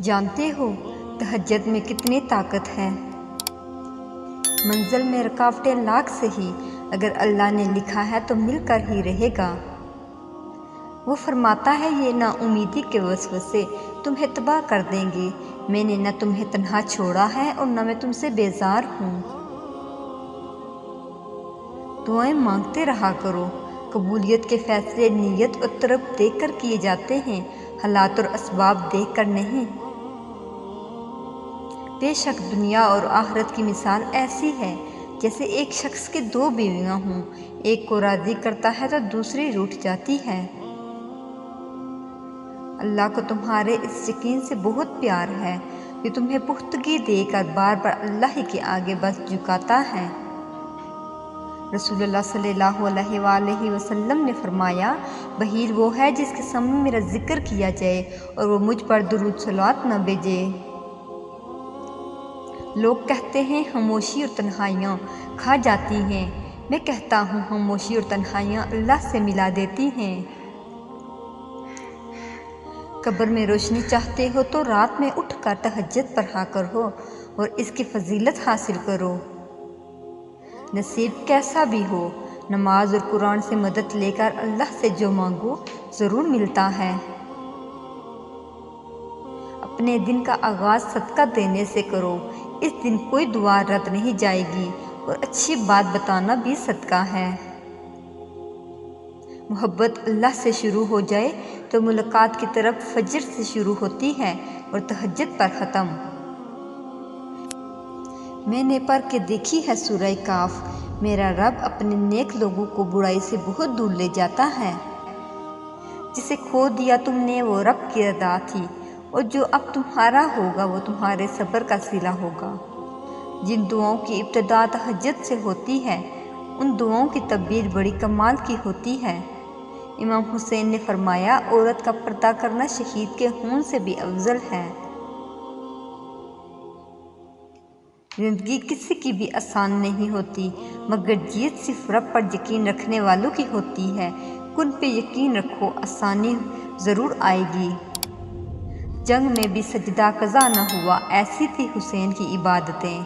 جانتے ہو تہجد میں کتنی طاقت ہے؟ منزل میں رکاوٹیں لاکھ سہی، اگر اللہ نے لکھا ہے تو مل کر ہی رہے گا۔ وہ فرماتا ہے یہ نا امیدی کے وسوسے تمہیں تباہ کر دیں گے۔ میں نے نہ تمہیں تنہا چھوڑا ہے اور نہ میں تم سے بیزار ہوں۔ دعائیں مانگتے رہا کرو، قبولیت کے فیصلے نیت اور طلب دیکھ کر کیے جاتے ہیں، حالات اور اسباب دیکھ کر نہیں۔ بے شک دنیا اور آخرت کی مثال ایسی ہے جیسے ایک شخص کے دو بیویاں ہوں، ایک کو راضی کرتا ہے تو دوسری روٹھ جاتی ہے۔ اللہ کو تمہارے اس یقین سے بہت پیار ہے جو تمہیں پختگی دے کر بار بار اللہ ہی کے آگے بس جھکاتا ہے۔ رسول اللہ صلی اللہ علیہ وآلہ وسلم نے فرمایا، بخیل وہ ہے جس کے سامنے میرا ذکر کیا جائے اور وہ مجھ پر درود صلوات نہ بھیجے۔ لوگ کہتے ہیں خاموشی اور تنہائیاں کھا جاتی ہیں، میں کہتا ہوں خاموشی اور تنہائیاں اللہ سے ملا دیتی ہیں۔ قبر میں روشنی چاہتے ہو تو رات میں اٹھ کر تہجد پڑھا کرو اور اس کی فضیلت حاصل کرو۔ نصیب کیسا بھی ہو، نماز اور قرآن سے مدد لے کر اللہ سے جو مانگو ضرور ملتا ہے۔ اپنے دن کا آغاز صدقہ دینے سے کرو، اس دن کوئی دعا رد نہیں جائے گی اور اچھی بات بتانا بھی صدقہ ہے۔ محبت اللہ سے شروع ہو جائے تو ملاقات کی طرف فجر سے شروع ہوتی ہے اور تہجد پر ختم۔ میں نے پڑھ کے دیکھی ہے سورہ کاف، میرا رب اپنے نیک لوگوں کو برائی سے بہت دور لے جاتا ہے۔ جسے کھو دیا تم نے وہ رب کی رضا تھی، اور جو اب تمہارا ہوگا وہ تمہارے صبر کا صلہ ہوگا۔ جن دعاؤں کی ابتدا تہجد سے ہوتی ہے ان دعاؤں کی تعبیر بڑی کمال کی ہوتی ہے۔ امام حسین نے فرمایا، عورت کا پردہ کرنا شہید کے خون سے بھی افضل ہے۔ زندگی کسی کی بھی آسان نہیں ہوتی، مگر جیت صرف رب پر یقین رکھنے والوں کی ہوتی ہے۔ کن پہ یقین رکھو، آسانی ضرور آئے گی۔ جنگ میں بھی سجدہ قضا نہ ہوا، ایسی تھی حسین کی عبادتیں۔